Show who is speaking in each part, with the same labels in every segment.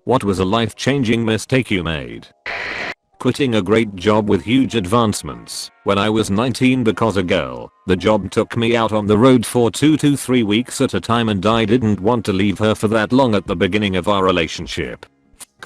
Speaker 1: What was a life-changing mistake you made? Quitting a great job with huge advancements when I was 19 because a girl. The job took me out on the road for 2 to 3 weeks at a time and I didn't want to leave her for that long at the beginning of our relationship.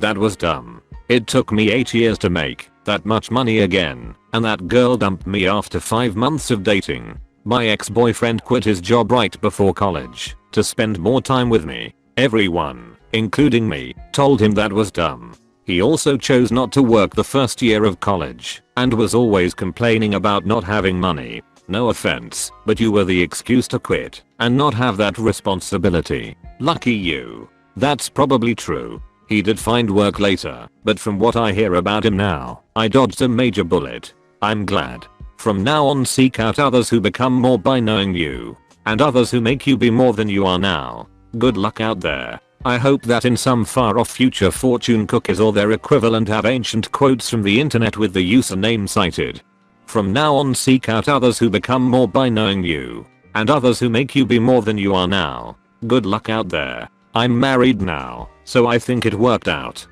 Speaker 1: That was dumb. It took me 8 years to make that much money again, and that girl dumped me after 5 months of dating. My ex-boyfriend quit his job right before college to spend more time with me. Everyone, including me, told him that was dumb. He also chose not to work the first year of college and was always complaining about not having money. No offense, but you were the excuse to quit and not have that responsibility. Lucky you. That's probably true. He did find work later, but from what I hear about him now, I dodged a major bullet. I'm glad. From now on, seek out others who become more by knowing you, and others who make you be more than you are now. Good luck out there. I hope that in some far off future fortune cookies or their equivalent have ancient quotes from the internet with the username cited. From now on, seek out others who become more by knowing you, and others who make you be more than you are now. Good luck out there. I'm married now, so I think it worked out.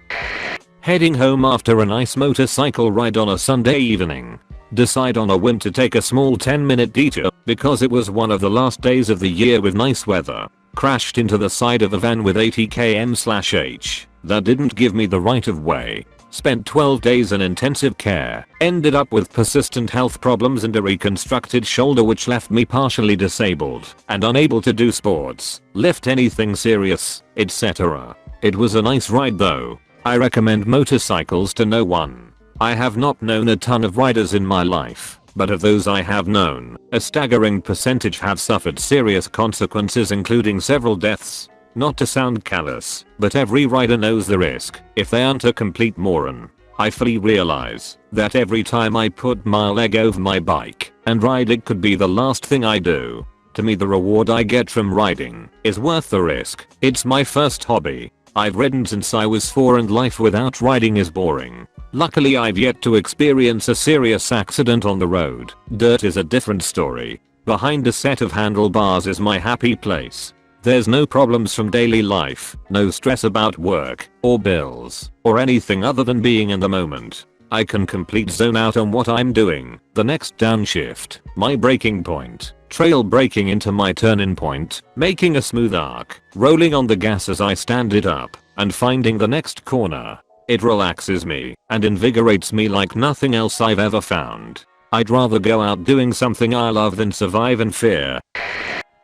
Speaker 1: Heading home after a nice motorcycle ride on a Sunday evening. Decide on a whim to take a small 10-minute detour because it was one of the last days of the year with nice weather. Crashed into the side of a van with 80 km/h that didn't give me the right of way. Spent 12 days in intensive care. Ended up with persistent health problems and a reconstructed shoulder which left me partially disabled and unable to do sports, lift anything serious, etc. It was a nice ride though. I recommend motorcycles to no one. I have not known a ton of riders in my life, but of those I have known, a staggering percentage have suffered serious consequences including several deaths. Not to sound callous, but every rider knows the risk if they aren't a complete moron. I fully realize that every time I put my leg over my bike and ride it could be the last thing I do. To me the reward I get from riding is worth the risk. It's my first hobby. I've ridden since I was 4 and life without riding is boring. Luckily I've yet to experience a serious accident on the road. Dirt is a different story. Behind a set of handlebars is my happy place. There's no problems from daily life, no stress about work, or bills, or anything other than being in the moment. I can complete zone out on what I'm doing, the next downshift, my braking point, trail braking into my turn-in point, making a smooth arc, rolling on the gas as I stand it up, and finding the next corner. It relaxes me and invigorates me like nothing else I've ever found. I'd rather go out doing something I love than survive in fear.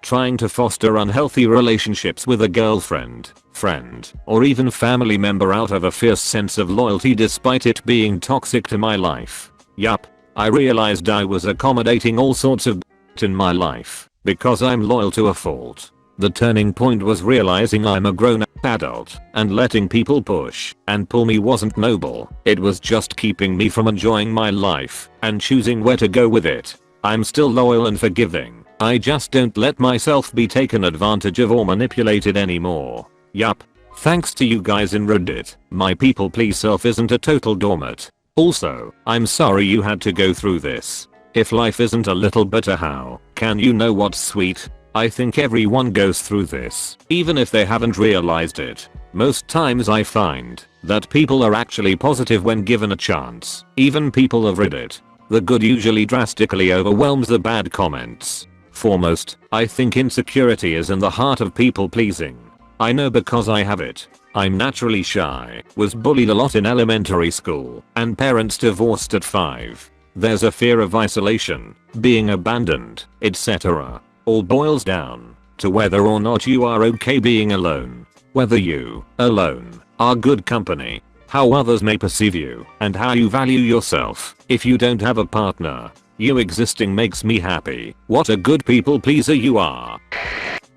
Speaker 1: Trying to foster unhealthy relationships with a girlfriend, friend, or even family member out of a fierce sense of loyalty despite it being toxic to my life. Yup, I realized I was accommodating all sorts of in my life because I'm loyal to a fault. The turning point was realizing I'm a grown adult and letting people push and pull me wasn't noble. It was just keeping me from enjoying my life and choosing where to go with it. I'm still loyal and forgiving. I just don't let myself be taken advantage of or manipulated anymore. Yup. Thanks to you guys in Reddit, my people please self isn't a total doormat. Also, I'm sorry you had to go through this. If life isn't a little better, how can you know what's sweet? I think everyone goes through this, even if they haven't realized it. Most times I find that people are actually positive when given a chance, even people of Reddit. The good usually drastically overwhelms the bad comments. Foremost, I think insecurity is in the heart of people pleasing. I know because I have it. I'm naturally shy, was bullied a lot in elementary school, and parents divorced at 5. There's a fear of isolation, being abandoned, etc. All boils down to whether or not you are okay being alone. Whether you, alone, are good company. How others may perceive you, and how you value yourself. If you don't have a partner, you existing makes me happy. What a good people pleaser you are.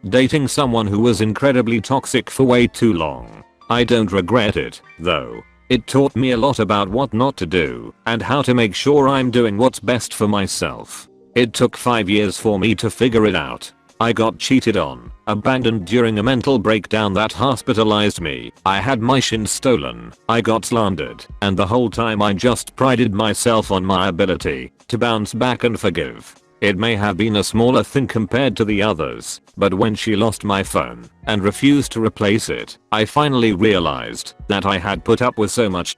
Speaker 1: Dating someone who was incredibly toxic for way too long. I don't regret it, though. It taught me a lot about what not to do and how to make sure I'm doing what's best for myself. It took 5 years for me to figure it out. I got cheated on, abandoned during a mental breakdown that hospitalized me. I had my shins stolen. I got slandered. And the whole time I just prided myself on my ability to bounce back and forgive. It may have been a smaller thing compared to the others, but when she lost my phone and refused to replace it, I finally realized that I had put up with so much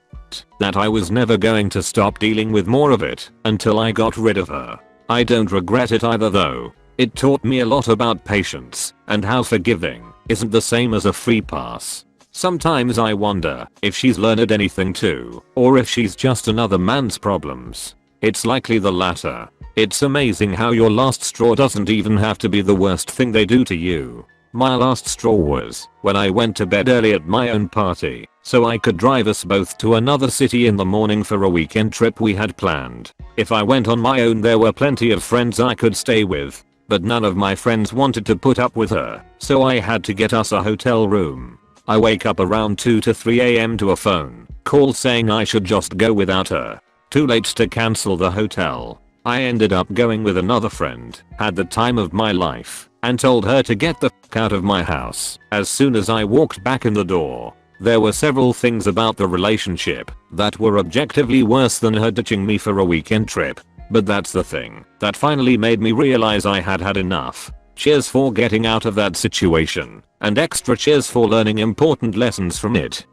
Speaker 1: that I was never going to stop dealing with more of it until I got rid of her. I don't regret it either though. It taught me a lot about patience and how forgiving isn't the same as a free pass. Sometimes I wonder if she's learned anything too, or if she's just another man's problems. It's likely the latter. It's amazing how your last straw doesn't even have to be the worst thing they do to you. My last straw was when I went to bed early at my own party so I could drive us both to another city in the morning for a weekend trip we had planned. If I went on my own there were plenty of friends I could stay with, but none of my friends wanted to put up with her, so I had to get us a hotel room. I wake up around 2 to 3 am to a phone call saying I should just go without her. Too late to cancel the hotel. I ended up going with another friend, had the time of my life, and told her to get the f out of my house. As soon as I walked back in the door, there were several things about the relationship that were objectively worse than her ditching me for a weekend trip. But that's the thing that finally made me realize I had had enough. Cheers for getting out of that situation, and extra cheers for learning important lessons from it.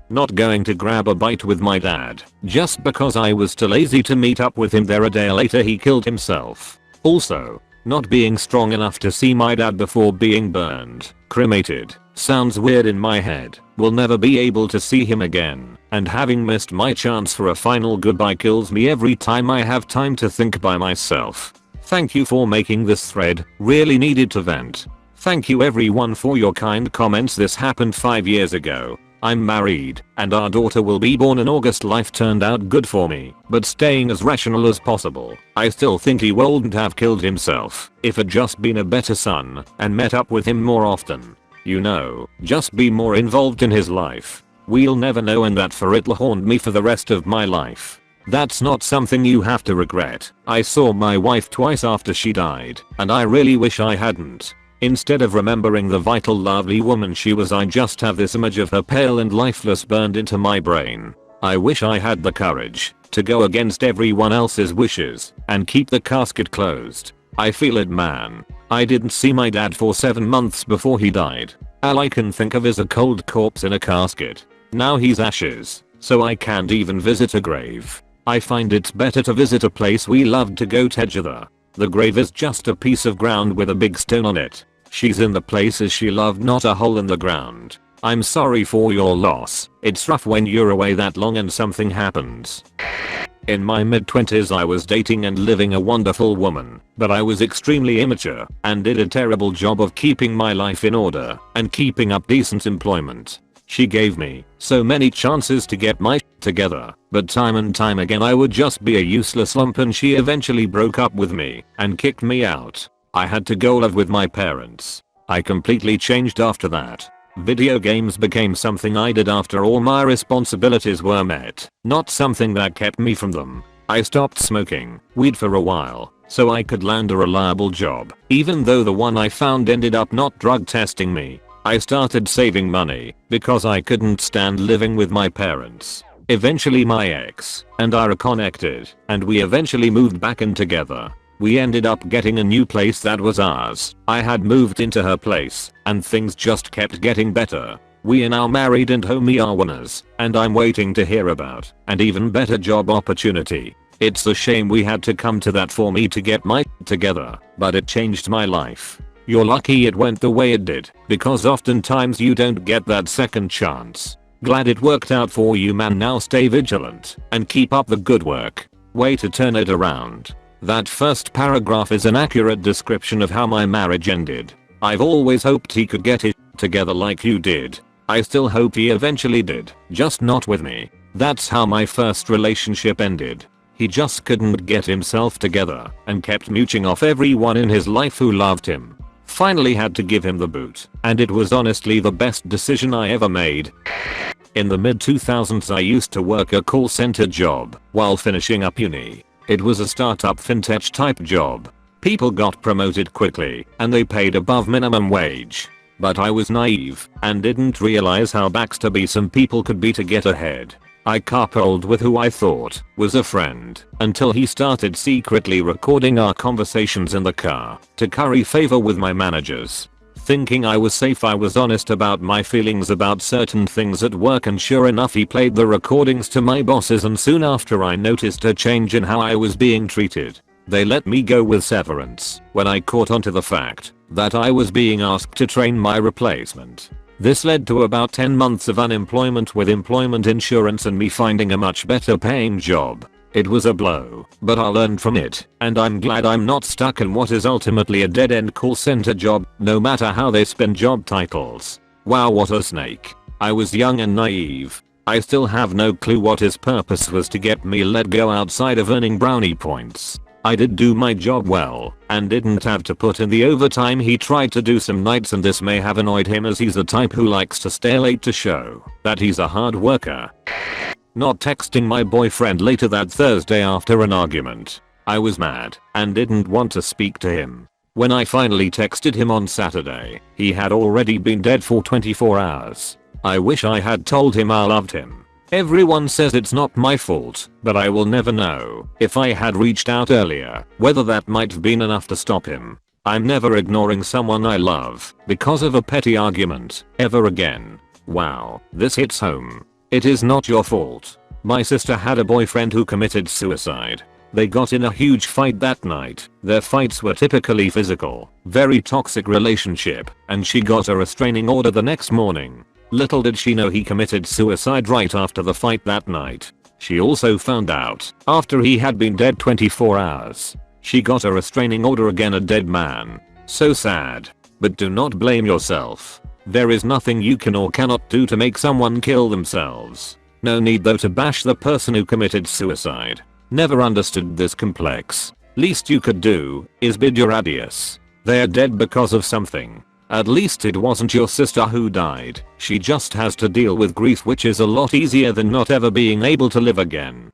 Speaker 1: Not going to grab a bite with my dad just because I was too lazy to meet up with him there a day later he killed himself. Also, not being strong enough to see my dad before being burned, cremated, sounds weird in my head. Will never be able to see him again, and having missed my chance for a final goodbye kills me every time I have time to think by myself. Thank you for making this thread, really needed to vent. Thank you everyone for your kind comments. This happened 5 years ago. I'm married, and our daughter will be born in August. Life turned out good for me, but staying as rational as possible. I still think he wouldn't have killed himself if had just been a better son and met up with him more often. You know, just be more involved in his life. We'll never know, and that for it'll haunt me for the rest of my life. That's not something you have to regret. I saw my wife twice after she died, and I really wish I hadn't. Instead of remembering the vital lovely woman she was, I just have this image of her pale and lifeless burned into my brain. I wish I had the courage to go against everyone else's wishes and keep the casket closed. I feel it, man. I didn't see my dad for 7 months before he died. All I can think of is a cold corpse in a casket. Now he's ashes, so I can't even visit a grave. I find it's better to visit a place we loved to go together. The grave is just a piece of ground with a big stone on it. She's in the places she loved, not a hole in the ground. I'm sorry for your loss. It's rough when you're away that long and something happens. In my mid-20s I was dating and living a wonderful woman, but I was extremely immature and did a terrible job of keeping my life in order and keeping up decent employment. She gave me so many chances to get my shit together, but time and time again I would just be a useless lump, and she eventually broke up with me and kicked me out. I had to go live with my parents. I completely changed after that. Video games became something I did after all my responsibilities were met, not something that kept me from them. I stopped smoking weed for a while so I could land a reliable job, even though the one I found ended up not drug testing me. I started saving money because I couldn't stand living with my parents. Eventually my ex and I reconnected, and we eventually moved back in together. We ended up getting a new place that was ours. I had moved into her place, and things just kept getting better. We are now married and home we are winners, and I'm waiting to hear about an even better job opportunity. It's a shame we had to come to that for me to get my together, but it changed my life. You're lucky it went the way it did, because oftentimes you don't get that second chance. Glad it worked out for you, man. Now stay vigilant and keep up the good work. Way to turn it around. That first paragraph is an accurate description of how my marriage ended. I've always hoped he could get it together like you did. I still hope he eventually did, just not with me. That's how my first relationship ended. He just couldn't get himself together and kept mooching off everyone in his life who loved him. Finally had to give him the boot, and it was honestly the best decision I ever made. In the mid-2000s I used to work a call center job while finishing up uni. It was a startup fintech type job. People got promoted quickly and they paid above minimum wage. But I was naive and didn't realize how backstabbing some people could be to get ahead. I carpooled with who I thought was a friend until he started secretly recording our conversations in the car to curry favor with my managers. Thinking I was safe, I was honest about my feelings about certain things at work, and sure enough he played the recordings to my bosses, and soon after I noticed a change in how I was being treated. They let me go with severance when I caught onto the fact that I was being asked to train my replacement. This led to about 10 months of unemployment with employment insurance and me finding a much better paying job. It was a blow, but I learned from it, and I'm glad I'm not stuck in what is ultimately a dead-end call center job, no matter how they spin job titles. Wow, what a snake. I was young and naive. I still have no clue what his purpose was to get me let go outside of earning brownie points. I did do my job well and didn't have to put in the overtime. He tried to do some nights and this may have annoyed him, as he's the type who likes to stay late to show that he's a hard worker. Not texting my boyfriend later that Thursday after an argument. I was mad and didn't want to speak to him. When I finally texted him on Saturday, he had already been dead for 24 hours. I wish I had told him I loved him. Everyone says it's not my fault, but I will never know if I had reached out earlier whether that might have been enough to stop him. I'm never ignoring someone I love because of a petty argument ever again. Wow, this hits home. It is not your fault. My sister had a boyfriend who committed suicide. They got in a huge fight that night. Their fights were typically physical, very toxic relationship, and she got a restraining order the next morning. Little did she know he committed suicide right after the fight that night. She also found out after he had been dead 24 hours. She got a restraining order again, a dead man. So sad. But do not blame yourself. There is nothing you can or cannot do to make someone kill themselves. No need though to bash the person who committed suicide. Never understood this complex. Least you could do is bid your adios. They're dead because of something. At least it wasn't your sister who died. She just has to deal with grief, which is a lot easier than not ever being able to live again.